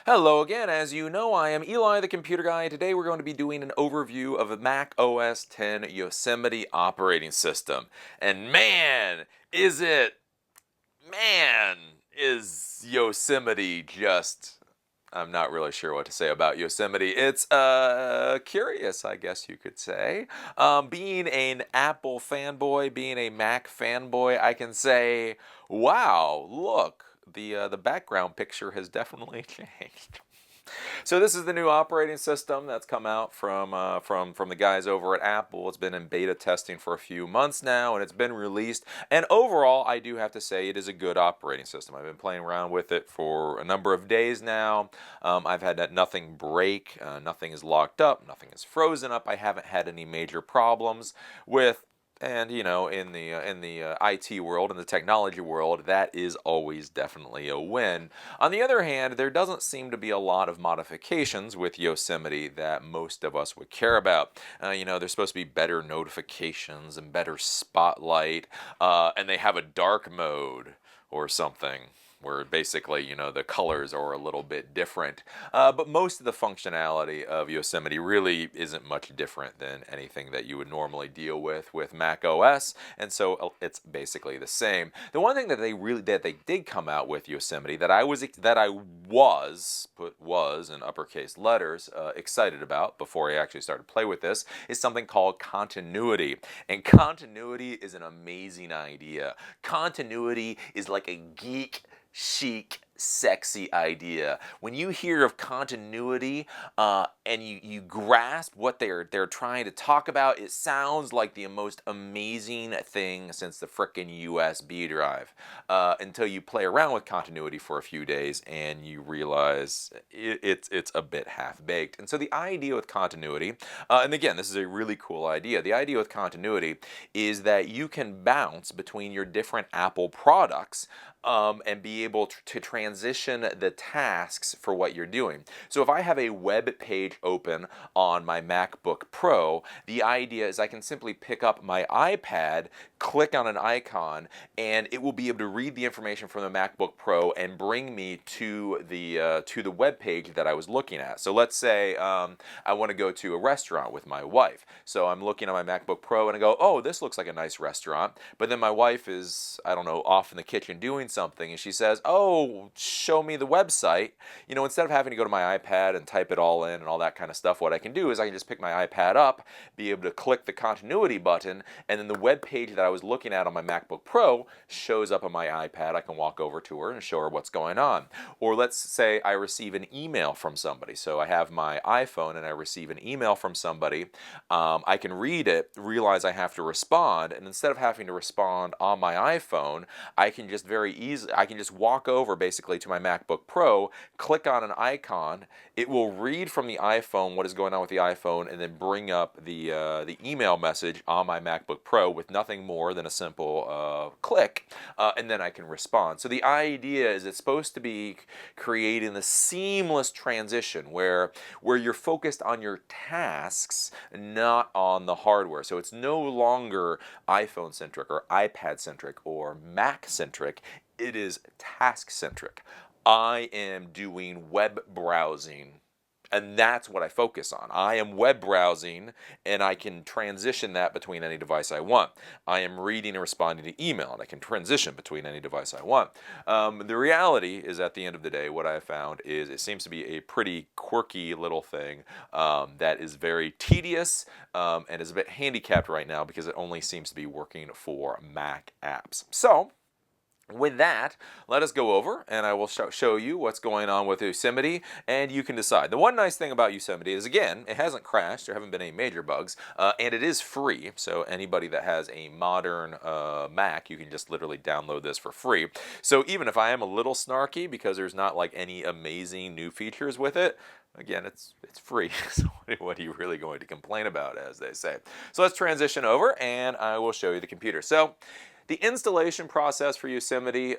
Hello again. As you know, I am Eli, the computer guy. Today we're going to be doing an overview of the Mac OS X Yosemite operating system. And man, is Yosemite just... I'm not really sure what to say about Yosemite. It's curious, I guess you could say. Being an Apple fanboy, being a Mac fanboy, I can say, wow, look, the background picture has definitely changed. So this is the new operating system that's come out from the guys over at Apple. It's been in beta testing for a few months now, and it's been released. And overall, I do have to say it is a good operating system. I've been playing around with it for a number of days now. I've had nothing break, nothing is locked up, nothing is frozen up. I haven't had any major problems with. And in the IT world, in the technology world, that is always definitely a win. On the other hand, there doesn't seem to be a lot of modifications with Yosemite that most of us would care about. There's supposed to be better notifications and better spotlight, and they have a dark mode or something, where basically, the colors are a little bit different. But most of the functionality of Yosemite really isn't much different than anything that you would normally deal with Mac OS, and so it's basically the same. The one thing that they did come out with Yosemite that I was in uppercase letters excited about before I actually started to play with this is something called Conituity. And Conituity is an amazing idea. Conituity is like a geek chic, sexy idea. When you hear of continuity and you grasp what they're trying to talk about, it sounds like the most amazing thing since the frickin' USB drive. Until you play around with continuity for a few days and you realize it's a bit half-baked. And so the idea with continuity, and again, this is a really cool idea. The idea with continuity is that you can bounce between your different Apple products and be able to transition the tasks for what you're doing. So if I have a web page open on my MacBook Pro, the idea is I can simply pick up my iPad, click on an icon, and it will be able to read the information from the MacBook Pro and bring me to the web page that I was looking at. So let's say I want to go to a restaurant with my wife. So I'm looking at my MacBook Pro and I go, oh, this looks like a nice restaurant. But then my wife is, I don't know, off in the kitchen doing something, and she says, oh, show me the website. Instead of having to go to my iPad and type it all in and all that kind of stuff, what I can do is I can just pick my iPad up, be able to click the continuity button, and then the web page that I was looking at on my MacBook Pro shows up on my iPad. I can walk over to her and show her what's going on. Or let's say I receive an email from somebody. So I have my iPhone and I receive an email from somebody. I can read it, realize I have to respond, and instead of having to respond on my iPhone, I can just walk over basically to my MacBook Pro, click on an icon, it will read from the iPhone what is going on with the iPhone, and then bring up the email message on my MacBook Pro with nothing more than a simple click, and then I can respond. So the idea is it's supposed to be creating the seamless transition where you're focused on your tasks, not on the hardware. So it's no longer iPhone-centric or iPad-centric or Mac-centric. It is task-centric. I am doing web browsing, and that's what I focus on. I am web browsing, and I can transition that between any device I want. I am reading and responding to email, and I can transition between any device I want. The reality is, at the end of the day, what I have found is it seems to be a pretty quirky little thing that is very tedious and is a bit handicapped right now because it only seems to be working for Mac apps. So, with that, let us go over and I will show you what's going on with Yosemite, and you can decide. The one nice thing about Yosemite is, again, it hasn't crashed, there haven't been any major bugs, and it is free. So anybody that has a modern Mac, you can just literally download this for free. So even if I am a little snarky because there's not like any amazing new features with it, again, it's free, so what are you really going to complain about, as they say? So let's transition over and I will show you the computer. So The installation process for Yosemite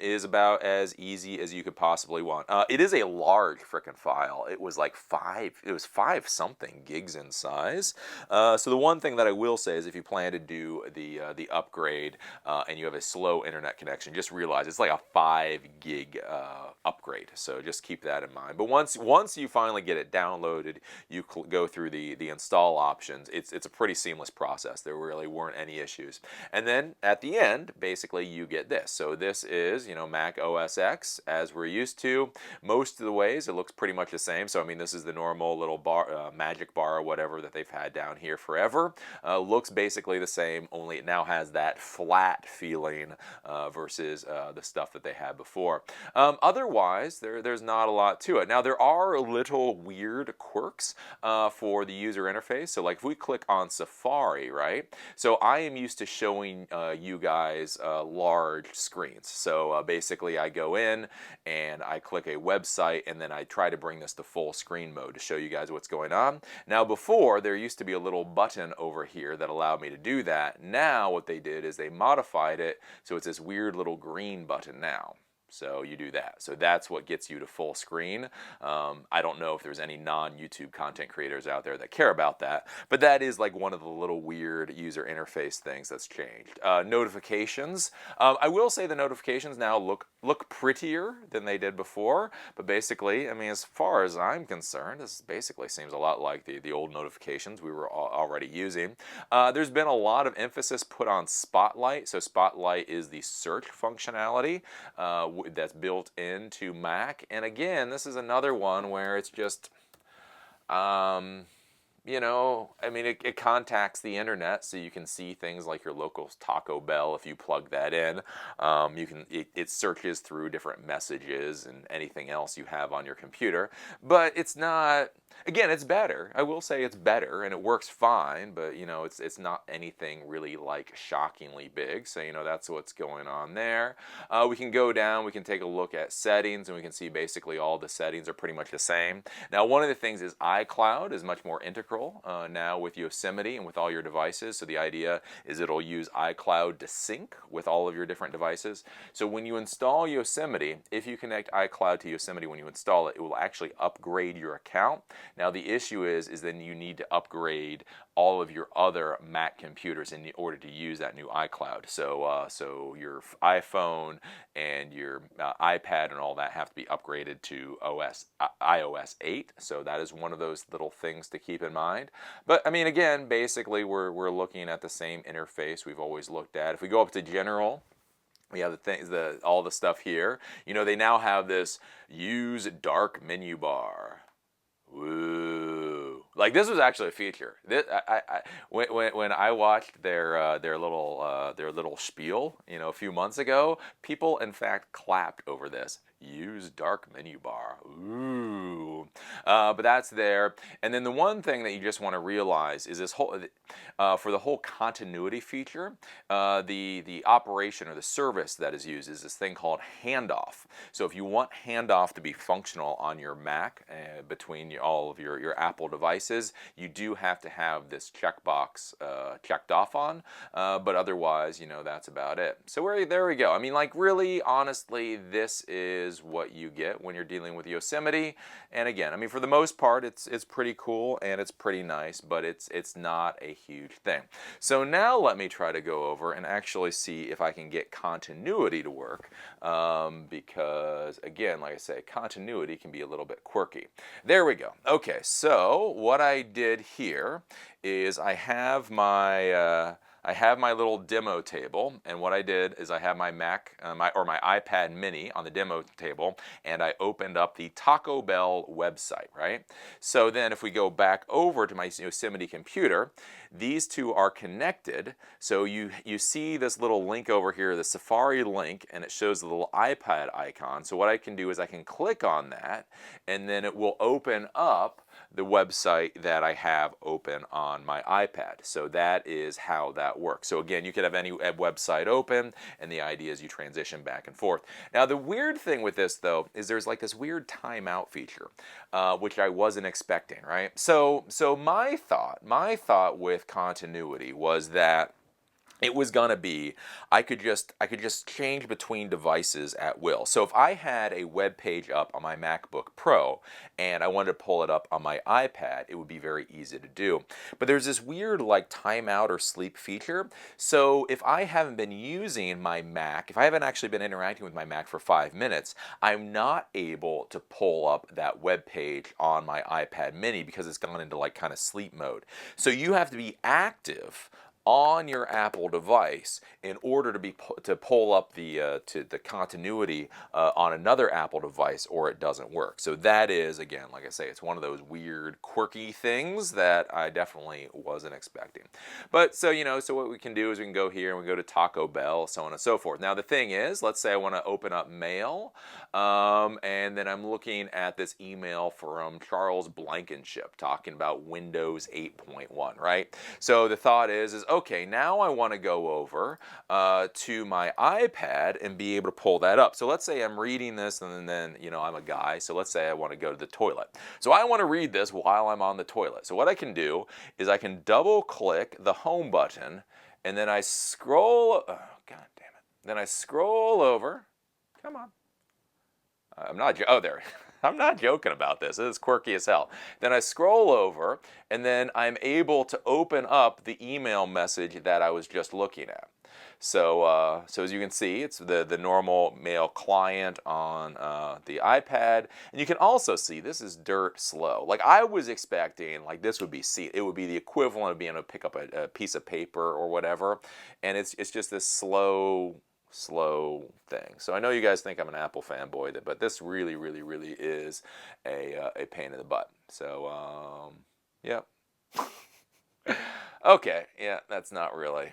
is about as easy as you could possibly want. It is a large frickin' file. It was like five something gigs in size. So the one thing that I will say is if you plan to do the upgrade and you have a slow internet connection, just realize it's like a 5 gig upgrade. So just keep that in mind. But once you finally get it downloaded, you go through the install options. It's a pretty seamless process. There really weren't any issues. And then at the end, basically you get this. So this is, Mac OS X as we're used to. Most of the ways it looks pretty much the same. So I mean, this is the normal little bar, magic bar or whatever that they've had down here forever. Looks basically the same, only it now has that flat feeling versus the stuff that they had before. Otherwise, there's not a lot to it. Now there are little weird quirks for the user interface. So like if we click on Safari, right? So I am used to showing you guys large screens. So basically I go in and I click a website and then I try to bring this to full screen mode to show you guys what's going on. Now before, there used to be a little button over here that allowed me to do that. Now what they did is they modified it so it's this weird little green button now. So you do that. So that's what gets you to full screen. I don't know if there's any non-YouTube content creators out there that care about that, but that is like one of the little weird user interface things that's changed. Notifications. I will say the notifications now look prettier than they did before, but basically, I mean, as far as I'm concerned, this basically seems a lot like the old notifications we were already using. There's been a lot of emphasis put on Spotlight. So Spotlight is the search functionality that's built into Mac. And again, this is another one where it's just, I mean, it contacts the internet, so you can see things like your local Taco Bell if you plug that in. It searches through different messages and anything else you have on your computer. But it's not, again, it's better. I will say it's better, and it works fine, but, it's not anything really, like, shockingly big. So, that's what's going on there. We can go down, we can take a look at settings, and we can see basically all the settings are pretty much the same. Now, one of the things is iCloud is much more integral now with Yosemite and with all your devices. So the idea is it'll use iCloud to sync with all of your different devices. So when you install Yosemite, if you connect iCloud to Yosemite when you install it, it will actually upgrade your account. Now the issue is then you need to upgrade all of your other Mac computers in order to use that new iCloud. So your iPhone and your iPad and all that have to be upgraded to iOS 8. So that is one of those little things to keep in mind. But I mean, again, basically we're looking at the same interface we've always looked at. If we go up to General, we have all the stuff here. They now have this use dark menu bar. Woo! Like this was actually a feature. When I watched their little spiel, a few months ago, people in fact clapped over this. Use dark menu bar. Ooh. But that's there. And then the one thing that you just want to realize is this whole, for the whole continuity feature, the operation or the service that is used is this thing called Handoff. So if you want Handoff to be functional on your Mac between all of your Apple devices, you do have to have this checkbox checked off on. But otherwise, that's about it. So there we go. I mean, like really, honestly, this is what you get when you're dealing with Yosemite. And again, I mean, for the most part, it's pretty cool and it's pretty nice, but it's not a huge thing. So now let me try to go over and actually see if I can get continuity to work, because again, like I say, continuity can be a little bit quirky. There we go. Okay, so what I did here is I have my little demo table, and what I did is I have my Mac my iPad mini on the demo table, and I opened up the Taco Bell website, right? So then if we go back over to my Yosemite computer, these two are connected. So you see this little link over here, the Safari link, and it shows the little iPad icon. So what I can do is I can click on that, and then it will open up the website that I have open on my iPad. So that is how that works. So again, you could have any website open, and the idea is you transition back and forth. Now the weird thing with this though is there's like this weird timeout feature, which I wasn't expecting, right? So my thought with continuity was that it was gonna be I could just change between devices at will. So if I had a web page up on my MacBook Pro and I wanted to pull it up on my iPad, it would be very easy to do. But there's this weird like timeout or sleep feature. So if I haven't been using my Mac, if I haven't actually been interacting with my Mac for 5 minutes, I'm not able to pull up that web page on my iPad mini because it's gone into like kind of sleep mode. So you have to be active on your Apple device in order to pull up the continuity on another Apple device, or it doesn't work. So that is, again, like I say, it's one of those weird, quirky things that I definitely wasn't expecting. But so so what we can do is we can go here and we go to Taco Bell, so on and so forth. Now the thing is, let's say I want to open up Mail, and then I'm looking at this email from Charles Blankenship talking about Windows 8.1, right? So the thought is okay, now I want to go over to my iPad and be able to pull that up. So let's say I'm reading this and then, I'm a guy, so let's say I want to go to the toilet. So I want to read this while I'm on the toilet. So what I can do is I can double click the home button and then I scroll, oh, God damn it. Then I scroll over, come on. I'm not, oh there. I'm not joking about this. This is quirky as hell. Then I scroll over, and then I'm able to open up the email message that I was just looking at. So, as you can see, it's the normal Mail client on the iPad, and you can also see this is dirt slow. Like I was expecting, like this would be it would be the equivalent of being able to pick up a piece of paper or whatever, and it's just this slow thing. So I know you guys think I'm an Apple fanboy, but this really, really, really is a pain in the butt. So, yeah. Okay, yeah, that's not really.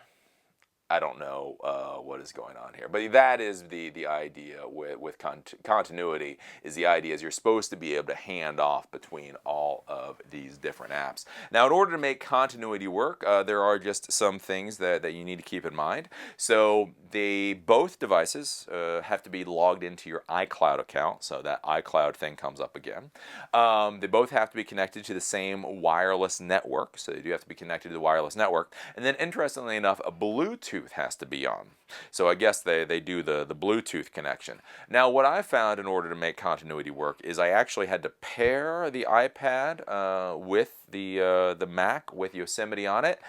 I don't know what is going on here, but that is the idea with continuity. Is the idea is you're supposed to be able to hand off between all of these different apps. Now, in order to make continuity work, there are just some things that you need to keep in mind. So both devices have to be logged into your iCloud account, so that iCloud thing comes up again. They both have to be connected to the same wireless network, so they do have to be connected to the wireless network. And then, interestingly enough, a Bluetooth has to be on. So I guess they do the Bluetooth connection. Now what I found in order to make continuity work is I actually had to pair the iPad with the Mac with Yosemite on it.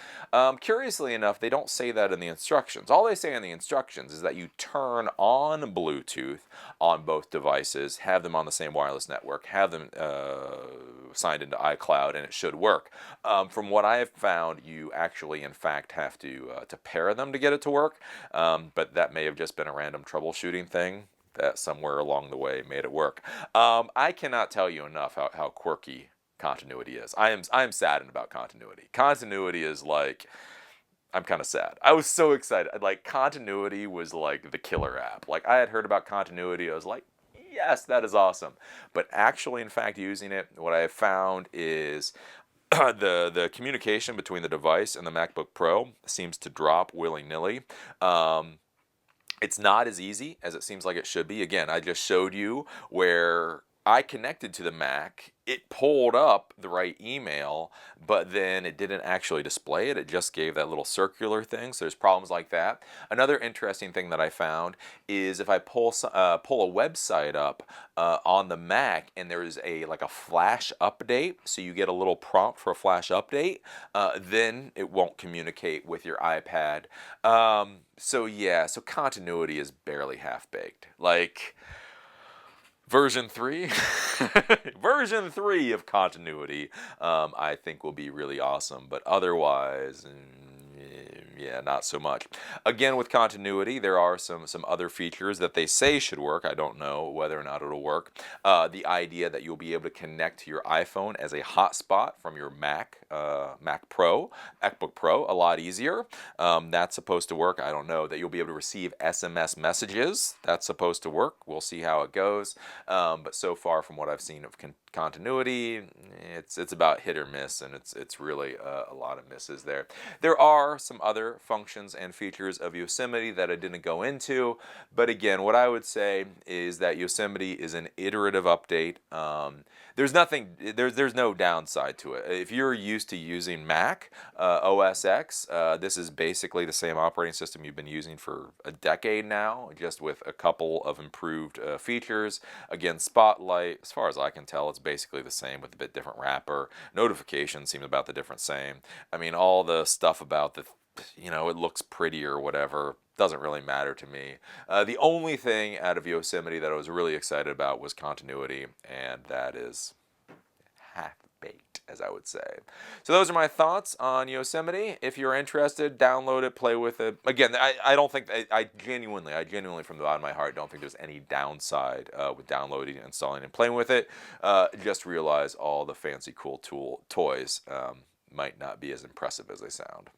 Curiously enough, they don't say that in the instructions. All they say in the instructions is that you turn on Bluetooth on both devices, have them on the same wireless network, have them signed into iCloud, and it should work. From what I have found, you actually, in fact, have to pair them to get it to work, but that may have just been a random troubleshooting thing that somewhere along the way made it work. I cannot tell you enough how quirky continuity is. I am saddened about continuity. Continuity is like, I'm kind of sad. I was so excited. Like, continuity was like the killer app. Like, I had heard about continuity. I was like, yes, that is awesome. But actually, in fact, using it, what I have found is the communication between the device and the MacBook Pro seems to drop willy-nilly. It's not as easy as it seems like it should be. Again, I just showed you where I connected to the Mac, it pulled up the right email, but then it didn't actually display it. It just gave that little circular thing. So there's problems like that. Another interesting thing that I found is if I pull a website up on the Mac and there's a flash update, so you get a little prompt for a flash update, then it won't communicate with your iPad. So yeah, so continuity is barely half baked. Like, Version 3, version 3 of continuity, I think will be really awesome, but otherwise, yeah, not so much. Again, with continuity, there are some other features that they say should work. I don't know whether or not it'll work. The idea that you'll be able to connect to your iPhone as a hotspot from your MacBook Pro, a lot easier. That's supposed to work. I don't know. That you'll be able to receive SMS messages. That's supposed to work. We'll see how it goes. But so far, from what I've seen of continuity, it's about hit or miss, and it's really a lot of misses there. There are some other functions and features of Yosemite that I didn't go into, but again, what I would say is that Yosemite is an iterative update. there's no downside to it. If you're used to using Mac OS X, this is basically the same operating system you've been using for a decade now, just with a couple of improved features. Again, Spotlight, as far as I can tell, it's basically the same with a bit different wrapper. Notifications seem about the different same. I mean, all the stuff about it looks pretty or whatever doesn't really matter to me. The only thing out of Yosemite that I was really excited about was continuity, and that is half-baked, as I would say. So those are my thoughts on Yosemite. If you're interested, download it, play with it. Again, I don't think, I genuinely, from the bottom of my heart, don't think there's any downside with downloading, installing, and playing with it. Just realize all the fancy, cool toys might not be as impressive as they sound.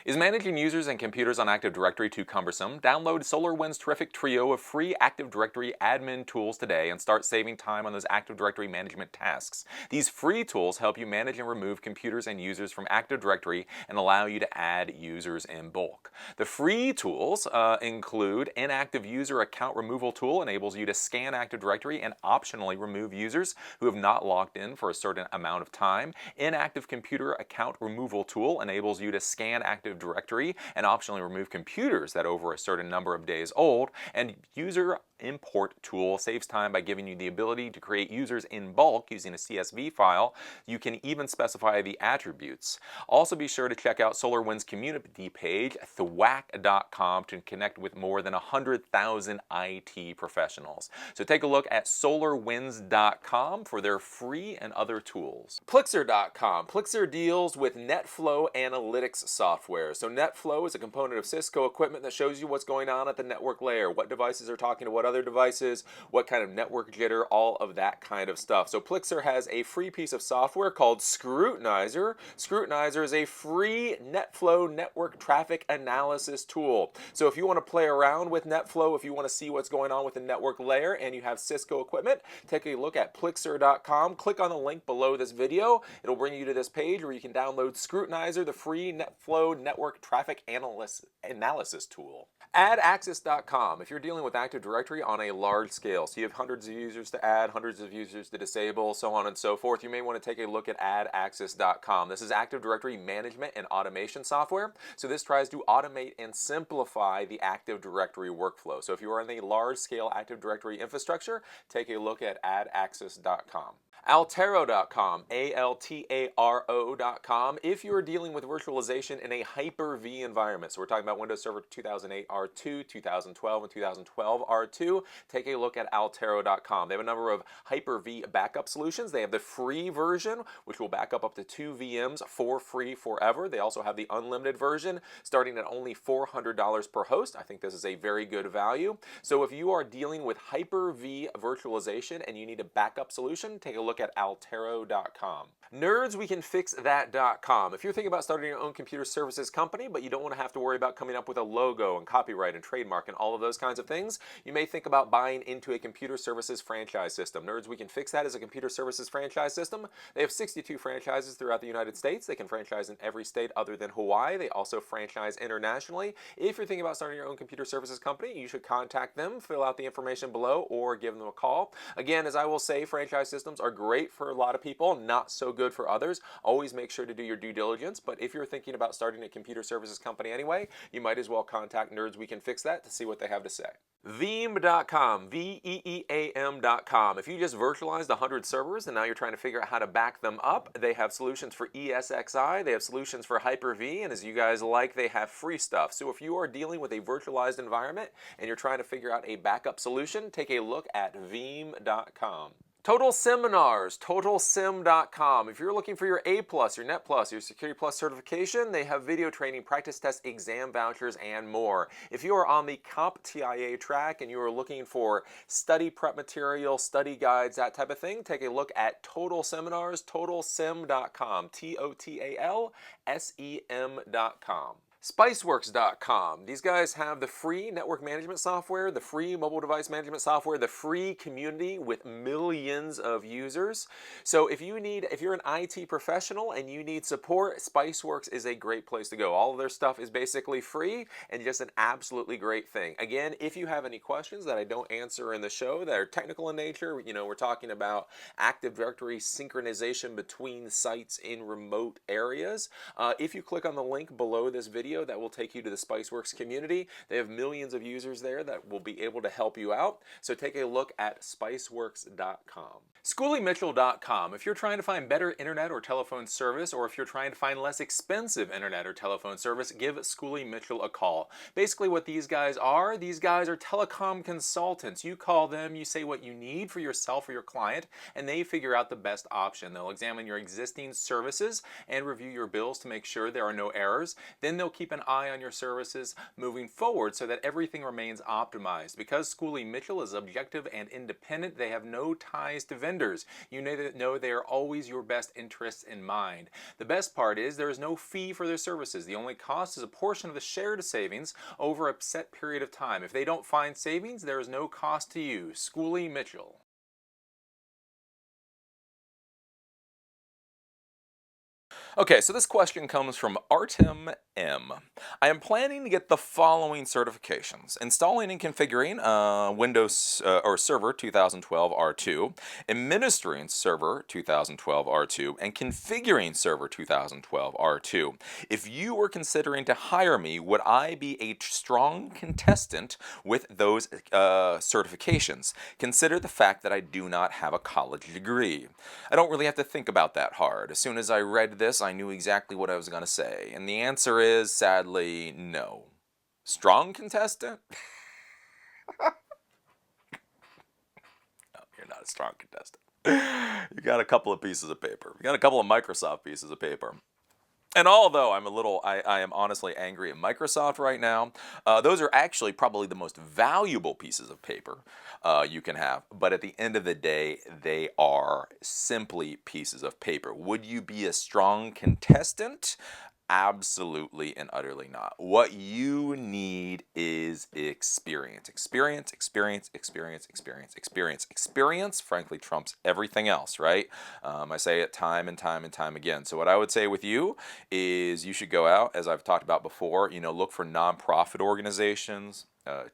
Is managing users and computers on Active Directory too cumbersome? Download SolarWinds' terrific trio of free Active Directory admin tools today and start saving time on those Active Directory management tasks. These free tools help you manage and remove computers and users from Active Directory and allow you to add users in bulk. The free tools include Inactive User Account Removal Tool, enables you to scan Active Directory and optionally remove users who have not logged in for a certain amount of time. Inactive Computer Account Removal Tool enables you to scan Active Directory and optionally remove computers that are over a certain number of days old. And User Import Tool saves time by giving you the ability to create users in bulk using a CSV file. You can even specify the attributes. Also be sure to check out SolarWinds community page, thwack.com, to connect with more than 100,000 IT professionals. So take a look at solarwinds.com for their free and other tools. Plixer.com. Plixer deals with NetFlow analytics software. So NetFlow is a component of Cisco equipment that shows you what's going on at the network layer, what devices are talking to what other devices, what kind of network jitter, all of that kind of stuff. So Plixer has a free piece of software called Scrutinizer. Scrutinizer is a free NetFlow network traffic analysis tool. So if you want to play around with NetFlow, if you want to see what's going on with the network layer and you have Cisco equipment, take a look at Plixer.com. Click on the link below this video. It'll bring you to this page where you can download Scrutinizer, the free NetFlow network traffic analysis tool. Adaxes.com. If you're dealing with Active Directory on a large scale, so you have hundreds of users to add, hundreds of users to disable, so on and so forth, you may want to take a look at Adaxes.com. This is Active Directory management and automation software. So this tries to automate and simplify the Active Directory workflow. So if you are in a large scale Active Directory infrastructure, take a look at Adaxes.com. Altero.com, Altaro.com, if you're dealing with virtualization in a Hyper-V environment. So we're talking about Windows Server 2008 R2, 2012, and 2012 R2. Take a look at Altero.com. They have a number of Hyper-V backup solutions. They have the free version, which will back up to 2 VMs for free forever. They also have the unlimited version, starting at only $400 per host. I think this is a very good value. So if you are dealing with Hyper-V virtualization and you need a backup solution, take a look at Altero.com. NerdsWeCanFixThat.com. If you're thinking about starting your own computer services company, but you don't want to have to worry about coming up with a logo and copyright and trademark and all of those kinds of things, you may think about buying into a computer services franchise system. Nerds We Can Fix That is a computer services franchise system. They have 62 franchises throughout the United States. They can franchise in every state other than Hawaii. They also franchise internationally. If you're thinking about starting your own computer services company, you should contact them, fill out the information below, or give them a call. Again, as I will say, franchise systems are great for a lot of people, not so good for others. Always make sure to do your due diligence, but if you're thinking about starting a computer services company anyway, you might as well contact Nerds We Can Fix That to see what they have to say. Veeam.com, Veeam.com. If you just virtualized 100 servers and now you're trying to figure out how to back them up, they have solutions for ESXi, they have solutions for Hyper-V, and as you guys like, they have free stuff. So if you are dealing with a virtualized environment and you're trying to figure out a backup solution, take a look at Veeam.com. Total Seminars, TotalSim.com. If you're looking for your A+, your Net+, your Security Plus certification, they have video training, practice test, exam vouchers, and more. If you are on the CompTIA track and you are looking for study prep material, study guides, that type of thing, take a look at Total Seminars, TotalSim.com, TotalSem.com. Spiceworks.com. These guys have the free network management software, the free mobile device management software, the free community with millions of users. So if you're an IT professional and you need support, Spiceworks is a great place to go. All of their stuff is basically free and just an absolutely great thing. Again, if you have any questions that I don't answer in the show that are technical in nature, we're talking about Active Directory synchronization between sites in remote areas. If you click on the link below this video, that will take you to the Spiceworks community. They have millions of users there that will be able to help you out. So take a look at spiceworks.com. SchooleyMitchell.com. If you're trying to find better internet or telephone service, or if you're trying to find less expensive internet or telephone service, give Schooley Mitchell a call. Basically what these guys are telecom consultants. You call them, you say what you need for yourself or your client, and they figure out the best option. They'll examine your existing services and review your bills to make sure there are no errors. Then they'll keep an eye on your services moving forward so that everything remains optimized. Because Schooley Mitchell is objective and independent, they have no ties to vendors. You know they are always your best interests in mind. The best part is there is no fee for their services. The only cost is a portion of the shared savings over a set period of time. If they don't find savings, there is no cost to you. Schooley Mitchell. Okay, so this question comes from Artem M. I am planning to get the following certifications: installing and configuring Windows or Server 2012 R2, administering Server 2012 R2, and configuring Server 2012 R2. If you were considering to hire me, would I be a strong contestant with those certifications? Consider the fact that I do not have a college degree. I don't really have to think about that hard. As soon as I read this, I knew exactly what I was going to say. And the answer is, sadly, no. Strong contestant? No, you're not a strong contestant. You got a couple of pieces of paper. You got a couple of Microsoft pieces of paper. And although I am honestly angry at Microsoft right now, those are actually probably the most valuable pieces of paper you can have. But at the end of the day, they are simply pieces of paper. Would you be a strong contestant? Absolutely and utterly not. What you need is experience. Experience, frankly, trumps everything else, right? I say it time and time and time again. So what I would say with you is you should go out, as I've talked about before, look for nonprofit organizations,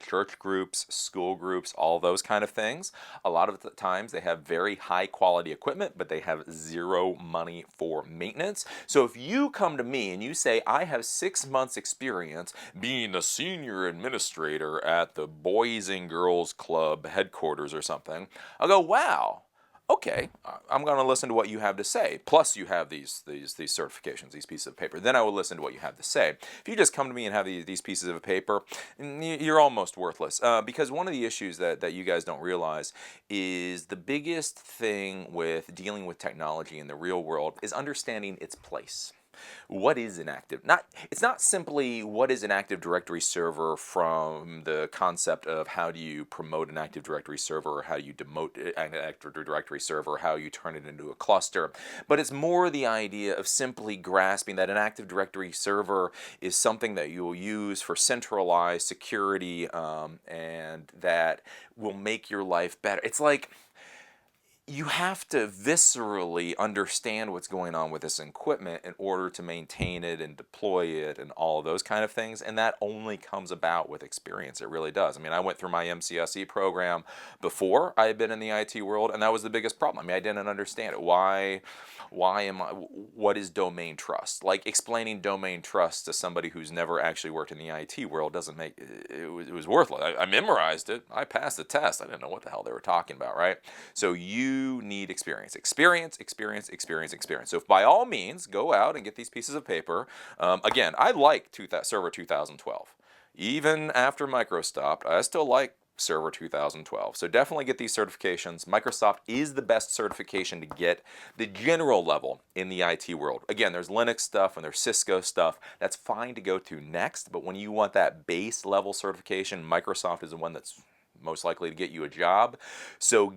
church groups, school groups, all those kind of things. A lot of the times they have very high quality equipment, but they have zero money for maintenance. So if you come to me and you say, I have 6 months experience being a senior administrator at the Boys and Girls Club headquarters or something, I'll go, wow. Okay, I'm going to listen to what you have to say. Plus, you have these certifications, these pieces of paper. Then I will listen to what you have to say. If you just come to me and have these pieces of paper, you're almost worthless. Because one of the issues that you guys don't realize is the biggest thing with dealing with technology in the real world is understanding its place. What is an active? It's not simply what is an Active Directory server from the concept of how do you promote an Active Directory server, or how do you demote an Active Directory server, or how you turn it into a cluster. But it's more the idea of simply grasping that an Active Directory server is something that you will use for centralized security, and that will make your life better. It's like you have to viscerally understand what's going on with this equipment in order to maintain it and deploy it and all of those kind of things, and that only comes about with experience. It really does. I mean, I went through my MCSE program before I had been in the IT world, and that was the biggest problem. I mean, I didn't understand it. What is domain trust? Like, explaining domain trust to somebody who's never actually worked in the IT world doesn't make it was worthless. I memorized it. I passed the test. I didn't know what the hell they were talking about, right? So you need experience. So if by all means, go out and get these pieces of paper. Again, I like Server 2012. Even after Micro stopped, I still like Server 2012. So definitely get these certifications. Microsoft is the best certification to get the general level in the IT world. Again, there's Linux stuff and there's Cisco stuff. That's fine to go to next, but when you want that base level certification, Microsoft is the one that's most likely to get you a job. So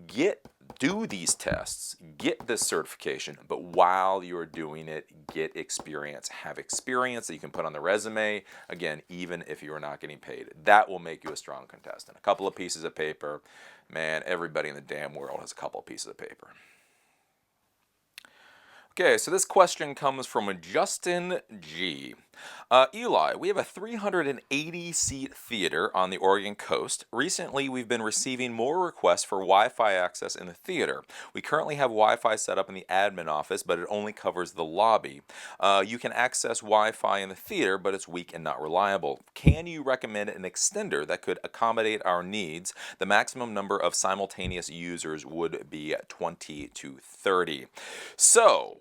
do these tests, get this certification, but while you're doing it, get experience. Have experience that you can put on the resume, again, even if you are not getting paid. That will make you a strong contestant. A couple of pieces of paper, man, everybody in the damn world has a couple of pieces of paper. Okay, so this question comes from Justin G. Eli, we have a 380-seat theater on the Oregon coast. Recently, we've been receiving more requests for Wi-Fi access in the theater. We currently have Wi-Fi set up in the admin office, but it only covers the lobby. You can access Wi-Fi in the theater, but it's weak and not reliable. Can you recommend an extender that could accommodate our needs? The maximum number of simultaneous users would be 20 to 30. So,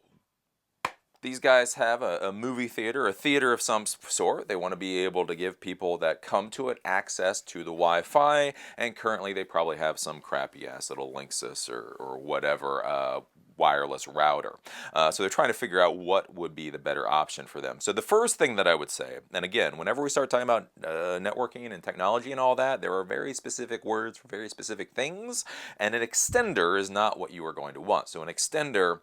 these guys have a movie theater, a theater of some sort. They want to be able to give people that come to it access to the Wi-Fi, and currently they probably have some crappy ass little Linksys or whatever wireless router. So they're trying to figure out what would be the better option for them. So the first thing that I would say, and again, whenever we start talking about networking and technology and all that, there are very specific words for very specific things, and an extender is not what you are going to want. So an extender,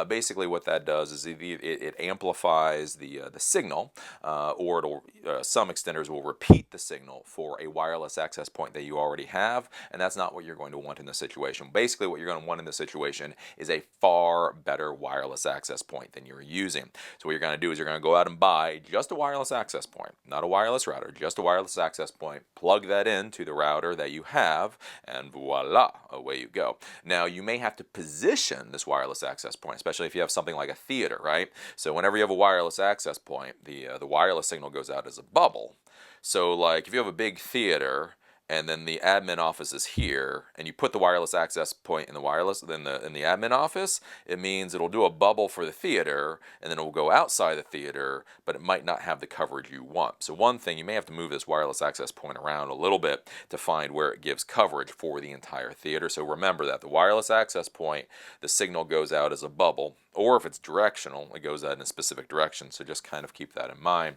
basically what that does is it amplifies the signal, or some extenders will repeat the signal for a wireless access point that you already have, and that's not what you're going to want in this situation. Basically what you're going to want in this situation is a far better wireless access point than you're using. So what you're going to do is you're going to go out and buy just a wireless access point, not a wireless router, just a wireless access point, plug that into the router that you have, and voila, away you go. Now you may have to position this wireless access point, especially if you have something like a theater, right? So whenever you have a wireless access point, the wireless signal goes out as a bubble. So like if you have a big theater and then the admin office is here, and you put the wireless access point in the admin office, it means it'll do a bubble for the theater, and then it will go outside the theater, but it might not have the coverage you want. So one thing, you may have to move this wireless access point around a little bit to find where it gives coverage for the entire theater. So remember that the wireless access point, the signal goes out as a bubble, or if it's directional, it goes out in a specific direction. So just kind of keep that in mind.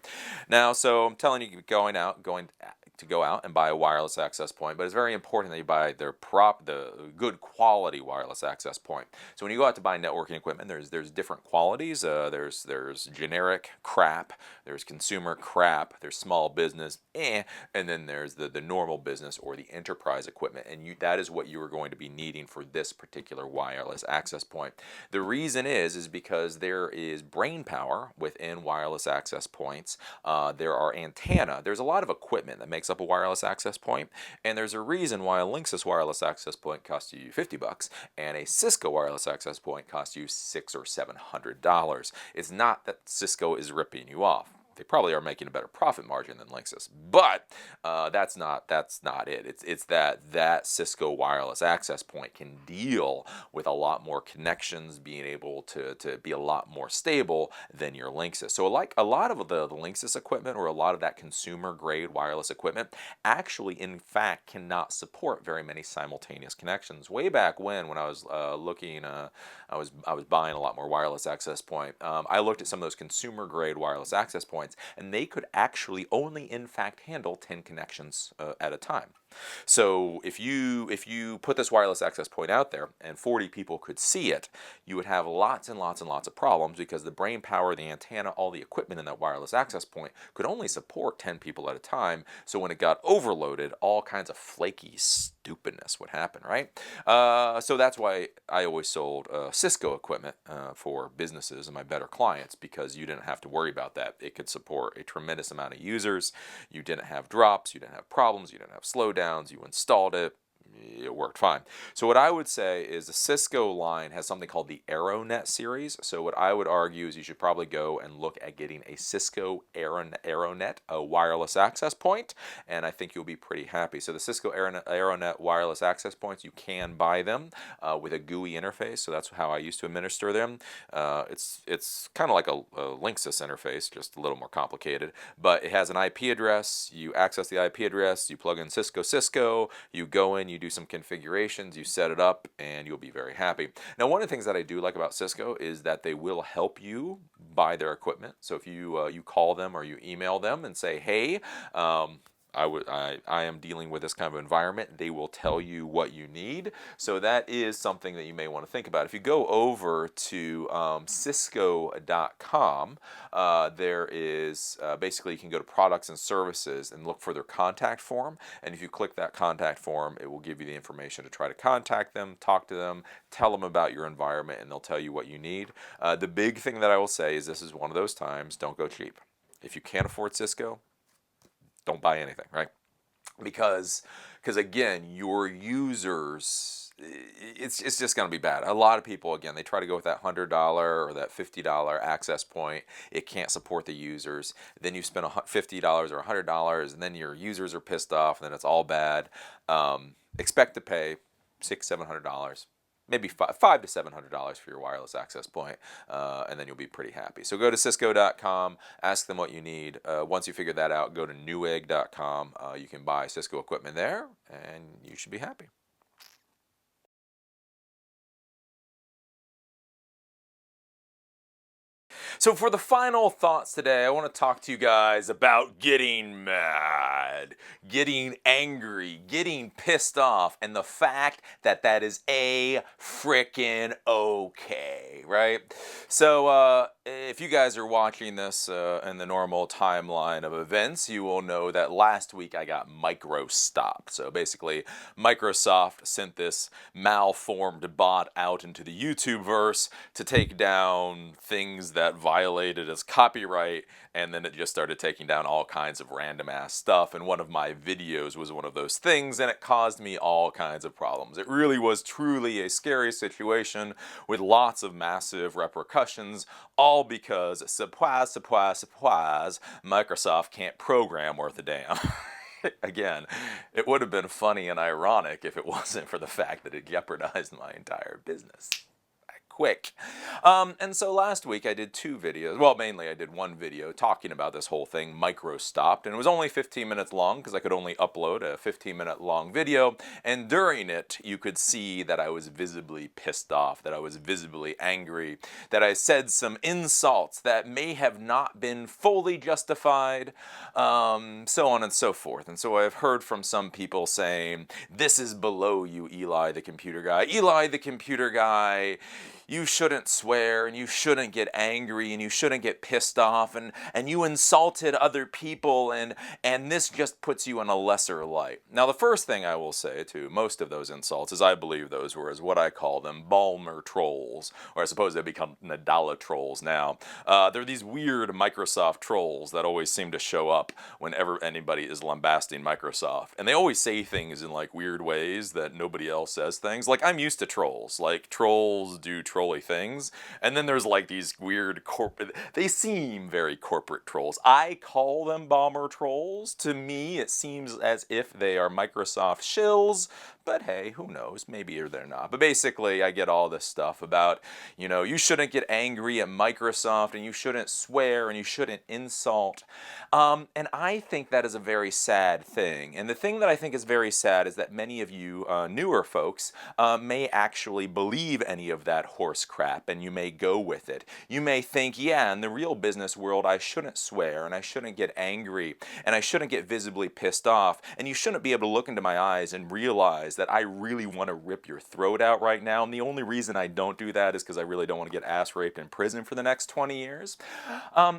Now, so I'm telling you, going to go out and buy a wireless access point, but it's very important that you buy the good quality wireless access point. So when you go out to buy networking equipment, there's different qualities. There's generic crap, there's consumer crap, there's small business, and then there's the normal business or the enterprise equipment, and that is what you are going to be needing for this particular wireless access point. The reason is because there is brain power within wireless access points. There are antenna. There's a lot of equipment that makes up a wireless access point, and there's a reason why a Linksys wireless access point costs you $50 and a Cisco wireless access point costs you $600 or $700. It's not that Cisco is ripping you off. They probably are making a better profit margin than Linksys, but that's not it. It's that Cisco wireless access point can deal with a lot more connections, being able to be a lot more stable than your Linksys. So like a lot of the Linksys equipment, or a lot of that consumer grade wireless equipment, actually in fact cannot support very many simultaneous connections. Way back when I was looking, I was buying a lot more wireless access point. I looked at some of those consumer grade wireless access points, and they could actually only in fact handle 10 connections at a time. So if you put this wireless access point out there and 40 people could see it, you would have lots and lots and lots of problems, because the brain power, the antenna, all the equipment in that wireless access point could only support 10 people at a time. So when it got overloaded, all kinds of flaky stupidness would happen, right? So that's why I always sold Cisco equipment for businesses and my better clients, because you didn't have to worry about that. It could support a tremendous amount of users. You didn't have drops, you didn't have problems, you didn't have slowdowns. You installed it, it worked fine. So what I would say is the Cisco line has something called the AeroNet series. So what I would argue is you should probably go and look at getting a Cisco AeroNet, a wireless access point, and I think you'll be pretty happy. So the Cisco AeroNet wireless access points, you can buy them with a GUI interface. So that's how I used to administer them. It's kind of like a Linksys interface, just a little more complicated, but it has an IP address. You access the IP address, you plug in Cisco, you go in, you do some configurations, you set it up, and you'll be very happy. Now, one of the things that I do like about Cisco is that they will help you buy their equipment. So if you call them or you email them and say, hey, I am dealing with this kind of environment. They will tell you what you need. So that is something that you may want to think about. If you go over to Cisco.com, there is basically you can go to products and services and look for their contact form. And if you click that contact form, it will give you the information to try to contact them, talk to them, tell them about your environment, and they'll tell you what you need. The big thing that I will say is this is one of those times, don't go cheap. If you can't afford Cisco, don't buy anything, right? Because again, your users, it's just going to be bad. A lot of people, again, they try to go with that $100 or that $50 access point. It can't support the users. Then you spend $50 or $100, and then your users are pissed off, and then it's all bad. Expect to pay $600-700. Maybe $500 to $700 for your wireless access point, and then you'll be pretty happy. So go to Cisco.com, ask them what you need. Once you figure that out, go to Newegg.com. You can buy Cisco equipment there, and you should be happy. So for the final thoughts today, I want to talk to you guys about getting mad, getting angry, getting pissed off, and the fact that that is frickin' okay, right? So if you guys are watching this in the normal timeline of events, you will know that last week I got micro-stopped. So basically, Microsoft sent this malformed bot out into the YouTube-verse to take down things that violated its copyright, and then it just started taking down all kinds of random ass stuff, and one of my videos was one of those things, and it caused me all kinds of problems. It really was truly a scary situation with lots of massive repercussions, all because, surprise, Microsoft can't program worth a damn. Again, it would have been funny and ironic if it wasn't for the fact that it jeopardized my entire business. Quick. And so last week I did 2 videos. Well, mainly I did 1 video talking about this whole thing, micro-stopped, and it was only 15 minutes long because I could only upload a 15-minute long video, and during it you could see that I was visibly pissed off, that I was visibly angry, that I said some insults that may have not been fully justified, so on and so forth. And so I've heard from some people saying, this is below you, Eli the computer guy. Eli the computer guy, you shouldn't swear, and you shouldn't get angry, and you shouldn't get pissed off, and you insulted other people, and this just puts you in a lesser light. Now, the first thing I will say to most of those insults is I believe those were, as what I call them, Balmer trolls, or I suppose they've become Nadala trolls now. They're these weird Microsoft trolls that always seem to show up whenever anybody is lambasting Microsoft, and they always say things in like weird ways that nobody else says things. Like, I'm used to trolls. Like, trolls do trolly things, and then there's like these weird corporate, they seem very corporate trolls. I call them bomber trolls. To me it seems as if they are Microsoft shills, but hey, who knows, maybe they're not. But basically I get all this stuff about, you know, you shouldn't get angry at Microsoft, and you shouldn't swear, and you shouldn't insult, and I think that is a very sad thing. And the thing that I think is very sad is that many of you newer folks may actually believe any of that horse crap, and you may go with it. You may think, yeah, in the real business world I shouldn't swear, and I shouldn't get angry, and I shouldn't get visibly pissed off, and you shouldn't be able to look into my eyes and realize that I really want to rip your throat out right now, and the only reason I don't do that is because I really don't want to get ass raped in prison for the next 20 years,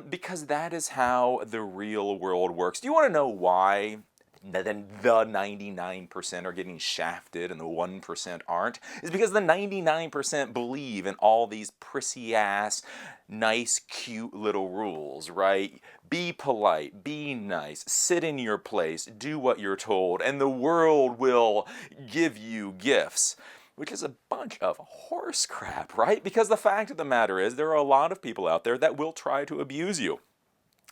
because that is how the real world works. Do you want to know why then the 99% are getting shafted and the 1% aren't? Is because the 99% believe in all these prissy ass, nice, cute little rules, right? Be polite, be nice, sit in your place, do what you're told, and the world will give you gifts. Which is a bunch of horse crap, right? Because the fact of the matter is, there are a lot of people out there that will try to abuse you.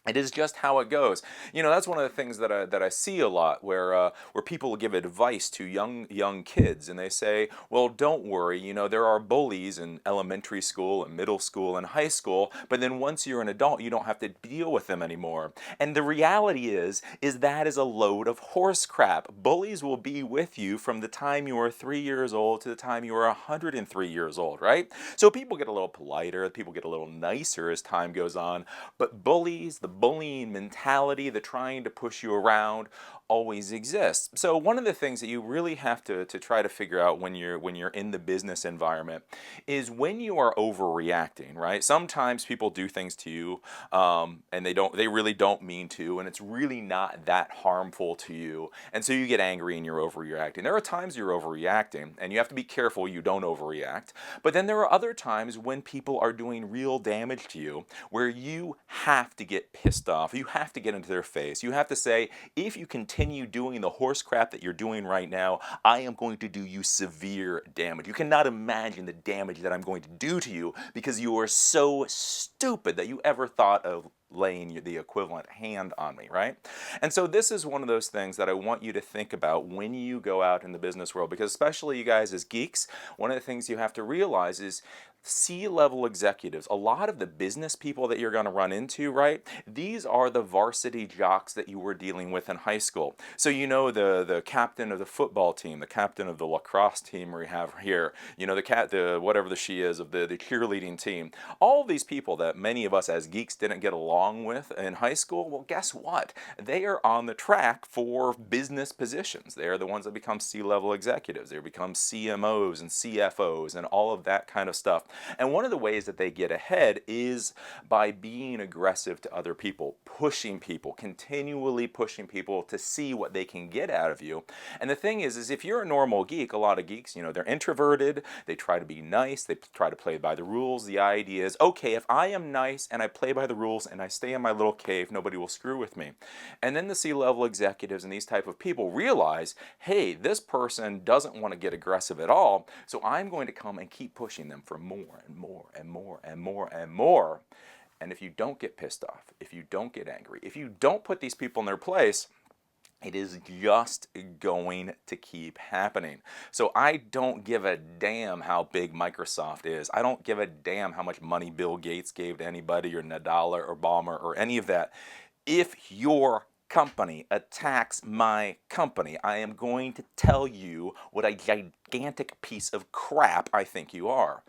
It is just how it goes. You know, that's one of the things that I see a lot, where people give advice to young kids, and they say, well, don't worry, you know, there are bullies in elementary school and middle school and high school, but then once you're an adult, you don't have to deal with them anymore. And the reality is that is a load of horse crap. Bullies will be with you from the time you are 3 years old to the time you are 103 years old, right? So people get a little politer, people get a little nicer as time goes on, but bullies, the bullying mentality, the trying to push you around, always exist. So one of the things that you really have to try to figure out when you're in the business environment is when you are overreacting, right? Sometimes people do things to you, and they really don't mean to, and it's really not that harmful to you, and so you get angry and you're overreacting. There are times you're overreacting, and you have to be careful you don't overreact. But then there are other times when people are doing real damage to you, where you have to get pissed off. You have to get into their face. You have to say, if you continue doing the horse crap that you're doing right now, I am going to do you severe damage. You cannot imagine the damage that I'm going to do to you because you are so stupid that you ever thought of laying the equivalent hand on me, right? And so this is one of those things that I want you to think about when you go out in the business world, because especially you guys as geeks, one of the things you have to realize is C-level executives, a lot of the business people that you're going to run into, right? These are the varsity jocks that you were dealing with in high school. So you know the captain of the football team, the captain of the lacrosse team we have here, you know the whatever the she is of the cheerleading team. All these people that many of us as geeks didn't get along with in high school, well, guess what? They are on the track for business positions. They are the ones that become C-level executives. They become CMOs and CFOs and all of that kind of stuff. And one of the ways that they get ahead is by being aggressive to other people, pushing people, continually pushing people to see what they can get out of you. And the thing is if you're a normal geek, a lot of geeks, you know, they're introverted, they try to be nice, they try to play by the rules. The idea is, okay, if I am nice and I play by the rules and I stay in my little cave, nobody will screw with me. And then the C-level executives and these type of people realize, hey, this person doesn't want to get aggressive at all, so I'm going to come and keep pushing them for more and more and more and more and more. And if you don't get pissed off, if you don't get angry, if you don't put these people in their place, it is just going to keep happening. So I don't give a damn how big Microsoft is. I don't give a damn how much money Bill Gates gave to anybody or Nadal or Obama or any of that. If your company attacks my company, I am going to tell you what a gigantic piece of crap I think you are.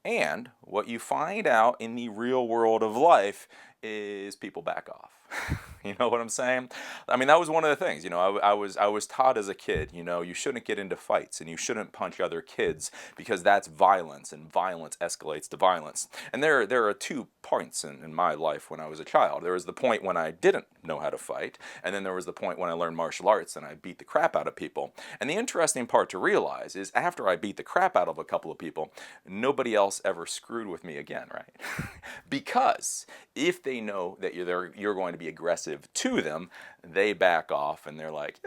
And what you find out in the real world of life is people back off. You know what I'm saying? I mean, that was one of the things, you know, I was taught as a kid, you know, you shouldn't get into fights and you shouldn't punch other kids because that's violence and violence escalates to violence. And there are two points in my life when I was a child. There was the point when I didn't know how to fight, and then there was the point when I learned martial arts and I beat the crap out of people. And the interesting part to realize is after I beat the crap out of a couple of people, nobody else ever screwed with me again, right? Because if they know that you're going to be aggressive to them, they back off and they're like,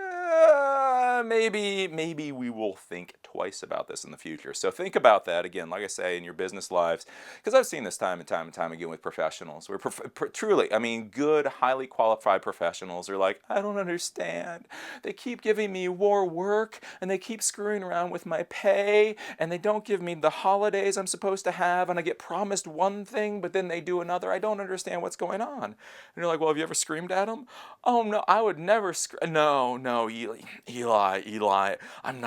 maybe we will think twice about this in the future. So think about that again, like I say, in your business lives, because I've seen this time and time again with professionals where truly, I mean, good, highly qualified professionals are like, I don't understand. They keep giving me more work and they keep screwing around with my pay and they don't give me the holidays I'm supposed to have, and I get promised one thing but then they do another. I don't understand what's going on. And you're like, well, have you ever screamed at them? Oh no, I would never no, Eli, I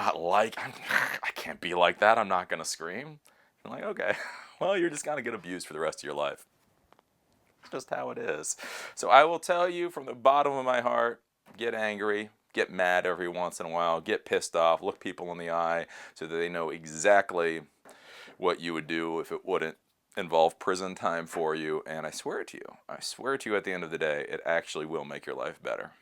can't be like that. I'm not going to scream. I'm like, okay, well, you're just going to get abused for the rest of your life. Just how it is. So I will tell you from the bottom of my heart, get angry, get mad every once in a while, get pissed off, look people in the eye so that they know exactly what you would do if it wouldn't involve prison time for you. And I swear to you at the end of the day, it actually will make your life better.